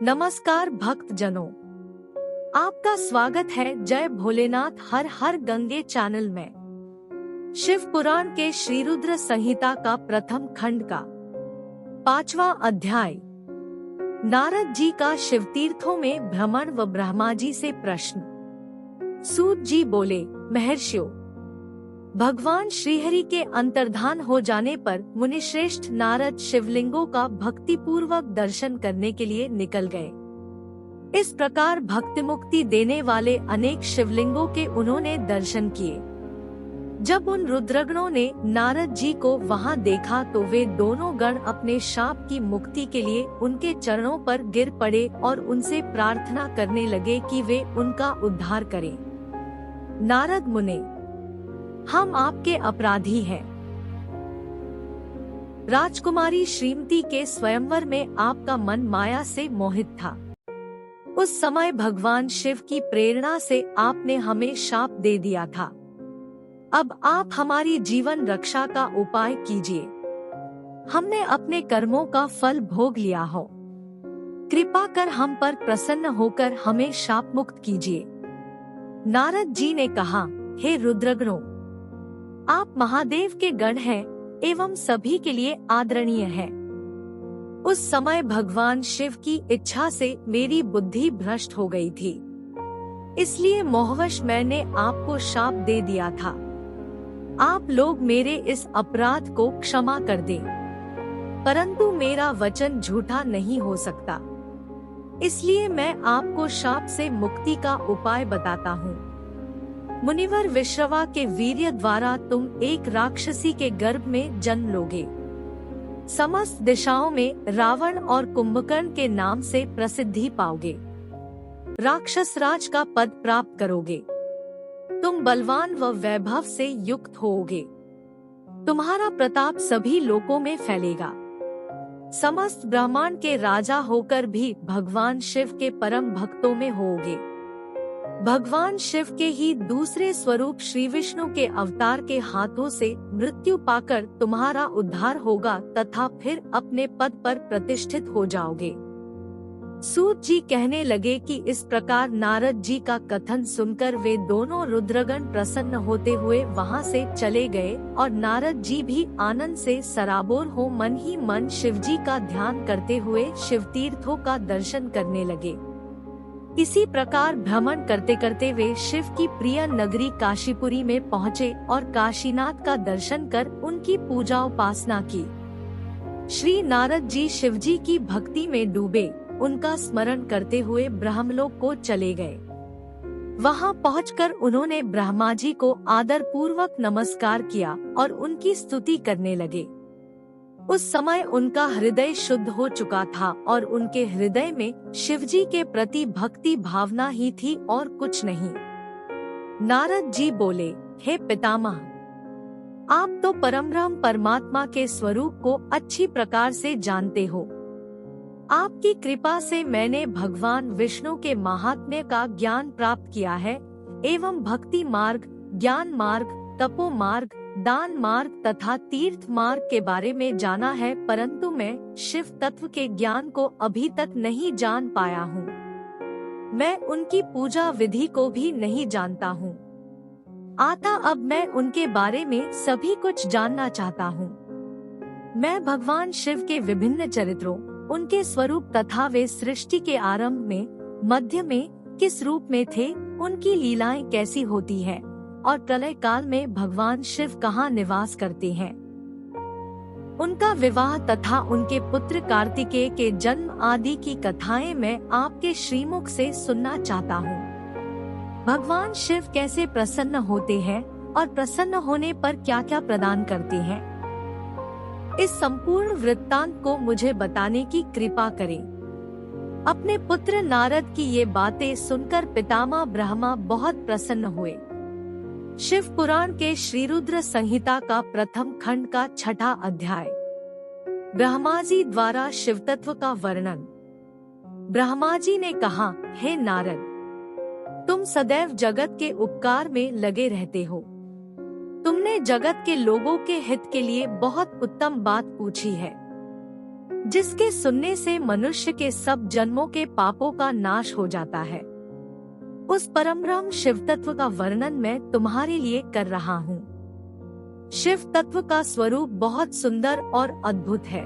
नमस्कार भक्त जनों, आपका स्वागत है जय भोलेनाथ हर हर गंगे चैनल में। शिव पुराण के श्री रुद्र संहिता का प्रथम खंड का 5वां अध्याय। नारद जी का शिव तीर्थों में भ्रमण व ब्रह्मा जी से प्रश्न। सूत जी बोले, महर्षियों, भगवान श्रीहरि के अंतर्धान हो जाने पर मुनिश्रेष्ठ नारद शिवलिंगों का भक्तिपूर्वक दर्शन करने के लिए निकल गए। इस प्रकार भक्ति मुक्ति देने वाले अनेक शिवलिंगों के उन्होंने दर्शन किए। जब उन रुद्रगणों ने नारद जी को वहां देखा तो वे दोनों गण अपने शाप की मुक्ति के लिए उनके चरणों पर गिर पड़े और उनसे प्रार्थना करने लगे कि वे उनका उद्धार करें। नारद मुने, हम आपके अपराधी हैं। राजकुमारी श्रीमती के स्वयंवर में आपका मन माया से मोहित था। उस समय भगवान शिव की प्रेरणा से आपने हमें शाप दे दिया था। अब आप हमारी जीवन रक्षा का उपाय कीजिए। हमने अपने कर्मों का फल भोग लिया हो। कृपा कर हम पर प्रसन्न होकर हमें शाप मुक्त कीजिए। नारद जी ने कहा, हे रुद्रगणों, आप महादेव के गण हैं एवं सभी के लिए आदरणीय हैं। उस समय भगवान शिव की इच्छा से मेरी बुद्धि भ्रष्ट हो गई थी, इसलिए मोहवश मैंने आपको शाप दे दिया था। आप लोग मेरे इस अपराध को क्षमा कर दें, परंतु मेरा वचन झूठा नहीं हो सकता, इसलिए मैं आपको शाप से मुक्ति का उपाय बताता हूँ। मुनिवर विश्रवा के वीर्य द्वारा तुम एक राक्षसी के गर्भ में जन्म लोगे। समस्त दिशाओं में रावण और कुंभकर्ण के नाम से प्रसिद्धि पाओगे। राक्षस राज का पद प्राप्त करोगे। तुम बलवान व वैभव से युक्त होोगे। तुम्हारा प्रताप सभी लोकों में फैलेगा। समस्त ब्रह्मांड के राजा होकर भी भगवान शिव के परम भक्तों में होोगे। भगवान शिव के ही दूसरे स्वरूप श्री विष्णु के अवतार के हाथों से मृत्यु पाकर तुम्हारा उद्धार होगा तथा फिर अपने पद पर प्रतिष्ठित हो जाओगे। सूत जी कहने लगे कि इस प्रकार नारद जी का कथन सुनकर वे दोनों रुद्रगण प्रसन्न होते हुए वहां से चले गए और नारद जी भी आनंद से सराबोर हो मन ही मन शिव जी का ध्यान करते हुए शिव तीर्थों का दर्शन करने लगे। इसी प्रकार भ्रमण करते करते वे शिव की प्रिय नगरी काशीपुरी में पहुँचे और काशीनाथ का दर्शन कर उनकी पूजा उपासना की। श्री नारद जी शिव जी की भक्ति में डूबे उनका स्मरण करते हुए ब्रह्मलोक को चले गए। वहां पहुंचकर उन्होंने ब्रह्मा जी को आदर पूर्वक नमस्कार किया और उनकी स्तुति करने लगे। उस समय उनका हृदय शुद्ध हो चुका था और उनके हृदय में शिवजी के प्रति भक्ति भावना ही थी और कुछ नहीं। नारद जी बोले, हे पितामह, आप तो परमब्रह्म परमात्मा के स्वरूप को अच्छी प्रकार से जानते हो। आपकी कृपा से मैंने भगवान विष्णु के महात्म्य का ज्ञान प्राप्त किया है एवं भक्ति मार्ग, ज्ञान मार्ग, तपो मार्ग, दान मार्ग तथा तीर्थ मार्ग के बारे में जाना है, परंतु मैं शिव तत्व के ज्ञान को अभी तक नहीं जान पाया हूँ। मैं उनकी पूजा विधि को भी नहीं जानता हूँ। आता अब मैं उनके बारे में सभी कुछ जानना चाहता हूँ। मैं भगवान शिव के विभिन्न चरित्रों, उनके स्वरूप तथा वे सृष्टि के आरंभ में, मध्य में किस रूप में थे, उनकी लीलाएं कैसी होती है और प्रलय काल में भगवान शिव कहाँ निवास करते हैं, उनका विवाह तथा उनके पुत्र कार्तिकेय के जन्म आदि की कथाएं मैं आपके श्रीमुख से सुनना चाहता हूँ। भगवान शिव कैसे प्रसन्न होते हैं और प्रसन्न होने पर क्या क्या प्रदान करते हैं, इस संपूर्ण वृत्तांत को मुझे बताने की कृपा करें। अपने पुत्र नारद की ये बातें सुनकर पितामह ब्रह्मा बहुत प्रसन्न हुए। शिव पुराण के श्री रुद्र संहिता का प्रथम खंड का 6ठा अध्याय। ब्रह्मा जी द्वारा शिव तत्व का वर्णन। ब्रह्मा जी ने कहा, हे नारद, तुम सदैव जगत के उपकार में लगे रहते हो। तुमने जगत के लोगों के हित के लिए बहुत उत्तम बात पूछी है। जिसके सुनने से मनुष्य के सब जन्मों के पापों का नाश हो जाता है। उस परमब्रह्म शिव तत्व का वर्णन मैं तुम्हारे लिए कर रहा हूँ। शिव तत्व का स्वरूप बहुत सुंदर और अद्भुत है।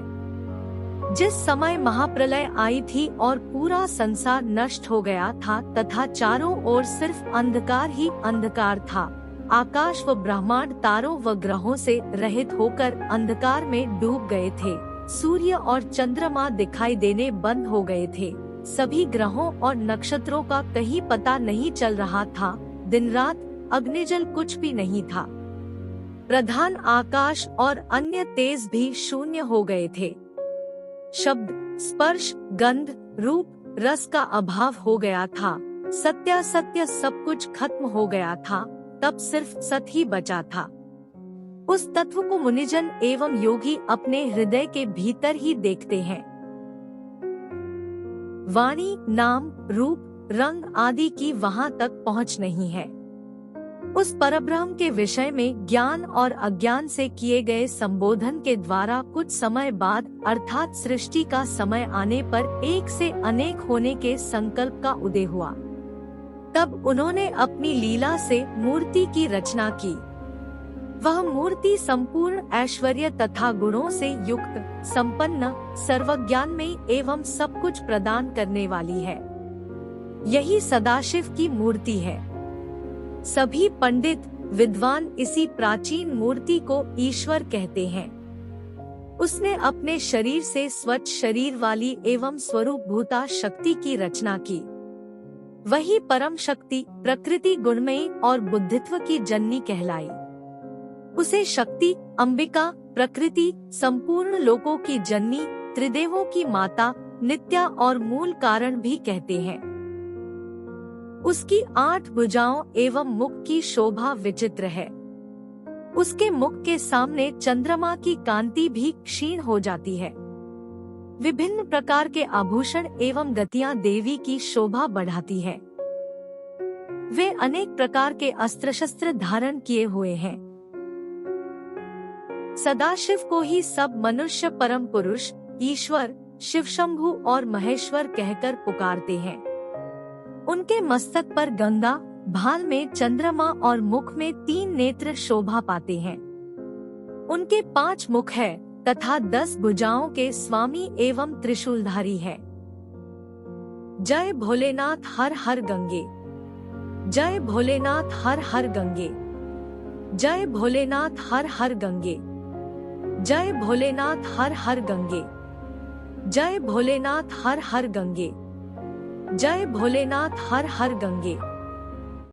जिस समय महाप्रलय आई थी और पूरा संसार नष्ट हो गया था तथा चारों ओर सिर्फ अंधकार ही अंधकार था, आकाश व ब्रह्मांड तारों व ग्रहों से रहित होकर अंधकार में डूब गए थे। सूर्य और चंद्रमा दिखाई देने बंद हो गए थे। सभी ग्रहों और नक्षत्रों का कहीं पता नहीं चल रहा था। दिन रात अग्निजल कुछ भी नहीं था। प्रधान आकाश और अन्य तेज भी शून्य हो गए थे। शब्द, स्पर्श, गंध, रूप, रस का अभाव हो गया था। सत्यासत्य सब कुछ खत्म हो गया था। तब सिर्फ सत ही बचा था। उस तत्व को मुनिजन एवं योगी अपने हृदय के भीतर ही देखते हैं। वाणी, नाम, रूप, रंग आदि की वहां तक पहुंच नहीं है। उस परब्रह्म के विषय में ज्ञान और अज्ञान से किए गए संबोधन के द्वारा कुछ समय बाद अर्थात सृष्टि का समय आने पर एक से अनेक होने के संकल्प का उदय हुआ। तब उन्होंने अपनी लीला से मूर्ति की रचना की। वह मूर्ति संपूर्ण ऐश्वर्य तथा गुणों से युक्त, संपन्न, सर्वज्ञानमयी एवं सब कुछ प्रदान करने वाली है। यही सदाशिव की मूर्ति है। सभी पंडित विद्वान इसी प्राचीन मूर्ति को ईश्वर कहते हैं। उसने अपने शरीर से स्वच्छ शरीर वाली एवं स्वरूप भूता शक्ति की रचना की। वही परम शक्ति प्रकृति गुणमयी और बुद्धित्व की जननी कहलाई। उसे शक्ति, अंबिका, प्रकृति, संपूर्ण लोकों की जननी, त्रिदेवों की माता, नित्या और मूल कारण भी कहते हैं। उसकी 8 भुजाओं एवं मुख की शोभा विचित्र है। उसके मुख के सामने चंद्रमा की कांति भी क्षीण हो जाती है। विभिन्न प्रकार के आभूषण एवं गतियां देवी की शोभा बढ़ाती है। वे अनेक प्रकार के अस्त्र शस्त्र धारण किए हुए हैं। सदाशिव को ही सब मनुष्य परम पुरुष, ईश्वर, शिव शंभु और महेश्वर कहकर पुकारते हैं। उनके मस्तक पर गंगा, भाल में चंद्रमा और मुख में 3 नेत्र शोभा पाते हैं। उनके 5 मुख है तथा 10 भुजाओं के स्वामी एवं त्रिशूलधारी है। जय भोलेनाथ हर हर गंगे, जय भोलेनाथ हर हर गंगे, जय भोलेनाथ हर हर गंगे, जय भोलेनाथ हर हर गंगे, जय भोलेनाथ हर हर गंगे, जय भोलेनाथ हर हर गंगे।